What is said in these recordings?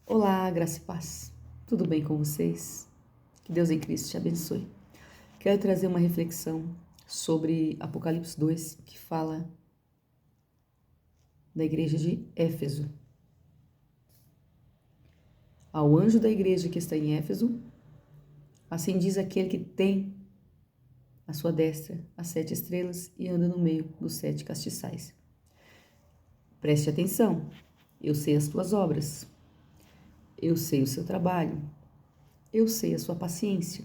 Olá, graça e paz. Tudo bem com vocês? Que Deus em Cristo te abençoe. Quero trazer uma reflexão sobre Apocalipse 2, que fala da igreja de Éfeso. Ao anjo da igreja que está em Éfeso, assim diz aquele que tem à sua destra as 7 estrelas e anda no meio dos 7 castiçais. Preste atenção, eu sei as tuas obras, eu sei o seu trabalho, eu sei a sua paciência,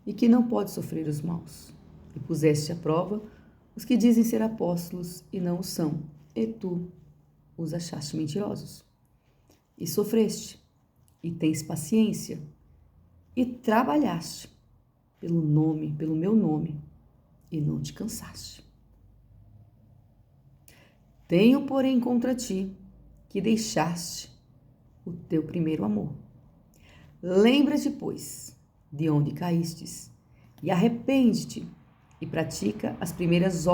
e que não pode sofrer os maus. E puseste à prova os que dizem ser apóstolos e não o são, e tu os achaste mentirosos. E sofreste, e tens paciência, e trabalhaste pelo meu nome, e não te cansaste. Tenho, porém, contra ti que deixaste o teu primeiro amor. Lembra-te, pois, de onde caístes, e arrepende-te, e pratica as primeiras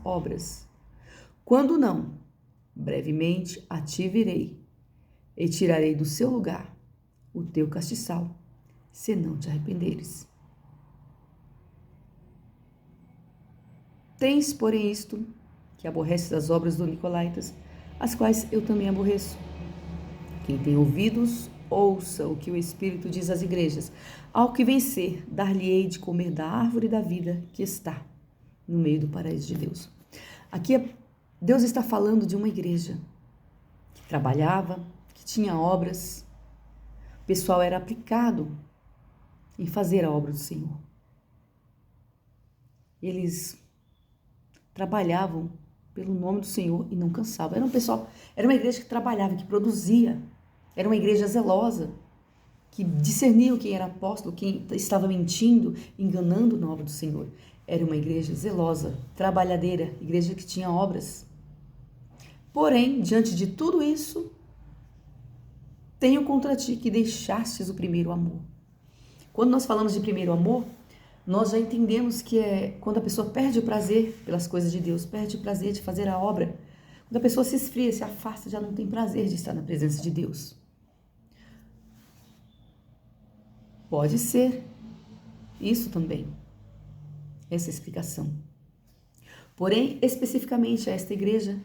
obras. Quando não, brevemente a ti virei, e tirarei do seu lugar o teu castiçal, se não te arrependeres. Tens, porém, isto, que aborreces as obras dos nicolaítas, as quais eu também aborreço. Quem tem ouvidos, ouça o que o Espírito diz às igrejas. Ao que vencer, dar-lhe-ei de comer da árvore da vida que está no meio do paraíso de Deus. Aqui Deus está falando de uma igreja que trabalhava, que tinha obras. O pessoal era aplicado em fazer a obra do Senhor. Eles trabalhavam pelo nome do Senhor e não cansavam. Era uma igreja que trabalhava, que produzia. Era uma igreja zelosa, que discernia quem era apóstolo, quem estava mentindo, enganando na obra do Senhor. Era uma igreja zelosa, trabalhadeira, igreja que tinha obras. Porém, diante de tudo isso, tenho contra ti que deixastes o primeiro amor. Quando nós falamos de primeiro amor, nós já entendemos que é quando a pessoa perde o prazer pelas coisas de Deus, perde o prazer de fazer a obra. Quando a pessoa se esfria, se afasta, já não tem prazer de estar na presença de Deus. Pode ser isso também, essa explicação. Porém, especificamente esta igreja,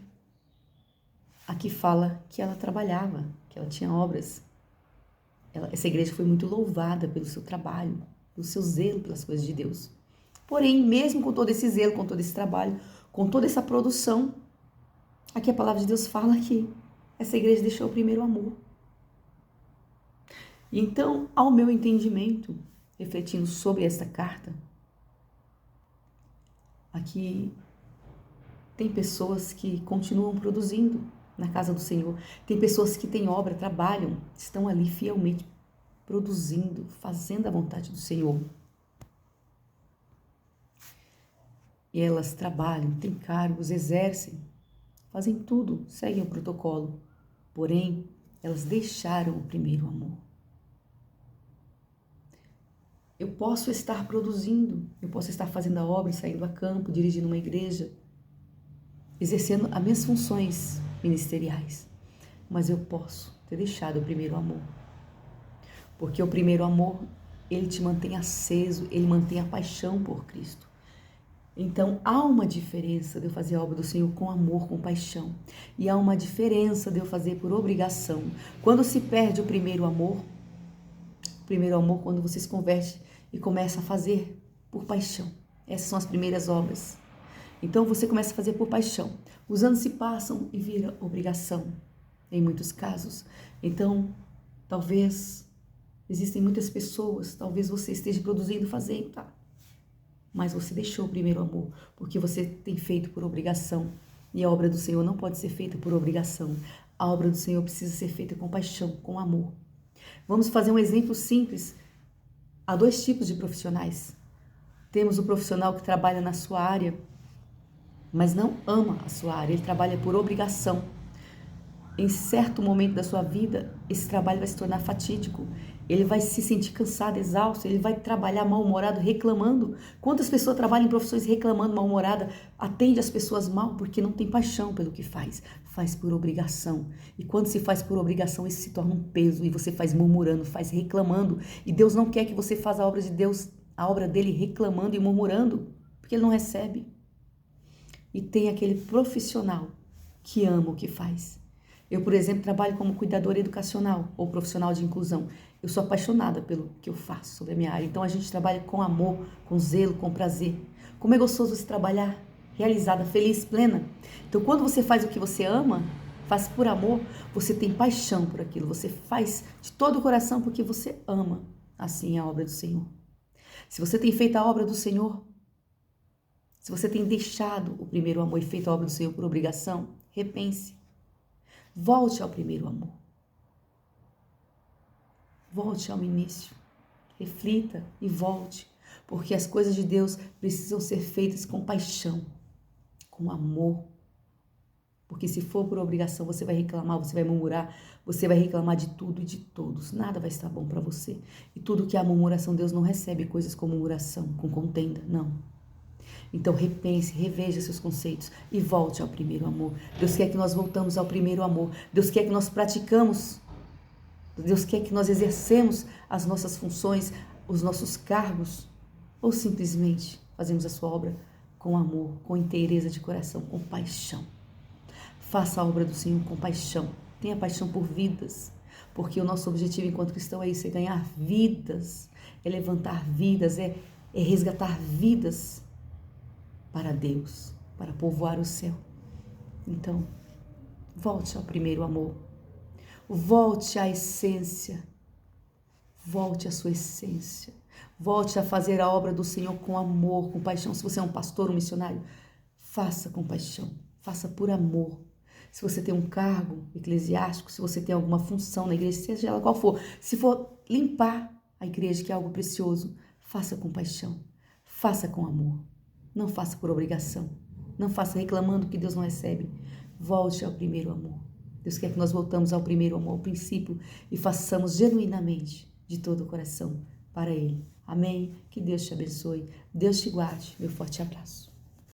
aqui fala que ela trabalhava, que ela tinha obras. Essa igreja foi muito louvada pelo seu trabalho, pelo seu zelo pelas coisas de Deus. Porém, mesmo com todo esse zelo, com todo esse trabalho, com toda essa produção, aqui a palavra de Deus fala que essa igreja deixou o primeiro amor. E então, ao meu entendimento, refletindo sobre esta carta, aqui tem pessoas que continuam produzindo na casa do Senhor. Tem pessoas que têm obra, trabalham, estão ali fielmente produzindo, fazendo a vontade do Senhor. E elas trabalham, têm cargos, exercem, fazem tudo, seguem o protocolo. Porém, elas deixaram o primeiro amor. Eu posso estar produzindo, eu posso estar fazendo a obra, saindo a campo, dirigindo uma igreja, exercendo as minhas funções ministeriais. Mas eu posso ter deixado o primeiro amor. Porque o primeiro amor, ele te mantém aceso, ele mantém a paixão por Cristo. Então, há uma diferença de eu fazer a obra do Senhor com amor, com paixão. E há uma diferença de eu fazer por obrigação. Quando se perde o primeiro amor quando você se converte e começa a fazer por paixão. Essas são as primeiras obras. Então, você começa a fazer por paixão. Os anos se passam e vira obrigação, em muitos casos. Então, talvez existem muitas pessoas, talvez você esteja produzindo, fazendo, tá? Mas você deixou o primeiro amor, porque você tem feito por obrigação. E a obra do Senhor não pode ser feita por obrigação. A obra do Senhor precisa ser feita com paixão, com amor. Vamos fazer um exemplo simples. Há 2 tipos de profissionais. Temos o profissional que trabalha na sua área, mas não ama a sua área, ele trabalha por obrigação. Em certo momento da sua vida, esse trabalho vai se tornar fatídico Ele vai se sentir cansado, exausto, ele vai trabalhar mal-humorado, reclamando. Quantas pessoas trabalham em profissões reclamando, mal-humorada, atende as pessoas mal porque não tem paixão pelo que faz, faz por obrigação. E quando se faz por obrigação, isso se torna um peso e você faz murmurando, faz reclamando. E Deus não quer que você faça a obra de Deus, a obra dele reclamando e murmurando, porque ele não recebe. E tem aquele profissional que ama o que faz. Eu, por exemplo, trabalho como cuidadora educacional ou profissional de inclusão. Eu sou apaixonada pelo que eu faço sobre a minha área. Então a gente trabalha com amor, com zelo, com prazer. Como é gostoso você trabalhar realizada, feliz, plena. Então quando você faz o que você ama, faz por amor, você tem paixão por aquilo. Você faz de todo o coração porque você ama. Assim é a obra do Senhor. Se você tem feito a obra do Senhor, se você tem deixado o primeiro amor e feito a obra do Senhor por obrigação, repense. Volte ao primeiro amor. Volte ao início. Reflita e volte. Porque as coisas de Deus precisam ser feitas com paixão, com amor. Porque se for por obrigação, você vai reclamar, você vai murmurar, você vai reclamar de tudo e de todos. Nada vai estar bom para você. E tudo que é a murmuração, Deus não recebe coisas com murmuração, com contenda, não. Então repense, reveja seus conceitos e volte ao primeiro amor. Deus quer que nós voltamos ao primeiro amor. Deus quer que nós praticamos. Deus quer que nós exercemos as nossas funções, os nossos cargos, ou simplesmente fazemos a sua obra com amor, com inteireza de coração, com paixão. Faça a obra do Senhor com paixão. Tenha paixão por vidas, porque o nosso objetivo enquanto cristão é isso, é ganhar vidas, é levantar vidas, é resgatar vidas para Deus, para povoar o céu. Então, volte ao primeiro amor. Volte à essência. Volte à sua essência. Volte a fazer a obra do Senhor com amor, com paixão. Se você é um pastor, um missionário, faça com paixão. Faça por amor. Se você tem um cargo eclesiástico, se você tem alguma função na igreja, seja ela qual for, se for limpar a igreja, que é algo precioso, faça com paixão. Faça com amor. Não faça por obrigação. Não faça reclamando que Deus não recebe. Volte ao primeiro amor. Deus quer que nós voltamos ao primeiro amor, ao princípio, e façamos genuinamente, de todo o coração, para Ele. Amém? Que Deus te abençoe. Deus te guarde. Meu forte abraço.